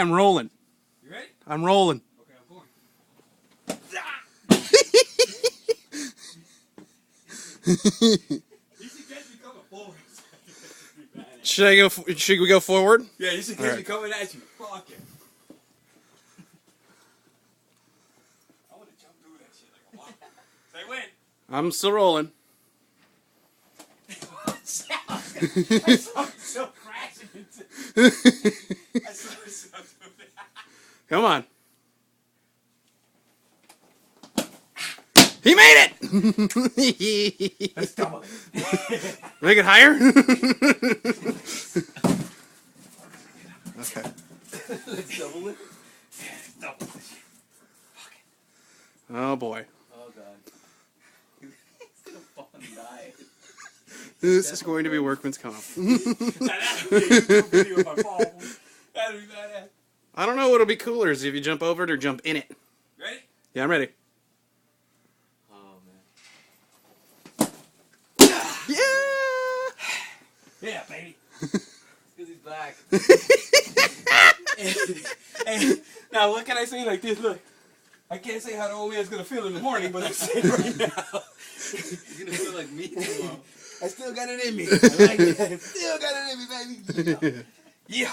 I'm rolling. You ready? I'm rolling. Okay, I'm going. You should catch me coming forward. Should I go? Should we go forward? Yeah, you should catch me coming at you. Fuck it. I want to jump through that shit like a wall. Say when. I'm still rolling. I saw myself crashing into. I saw myself doing that. Come on. He made it! Let's double it. Make it higher? Okay. Let's double it. Yeah, let's double it. Fuck it. Oh boy. Oh god. He's gonna fall and die. This is going to be workman's comp. That'd be a cool video if I fall. That'd be badass. I don't know what'll be cooler is if you jump over it or jump in it. Ready? Yeah, I'm ready. Oh man. Yeah! Yeah, baby. Because he's black. and now, what can I say like this? Look, I can't say how the old man's gonna feel in the morning, but I'm saying right now, he's gonna feel like me tomorrow. I still got it in me. I like it. I still got it in me, baby. Yeah.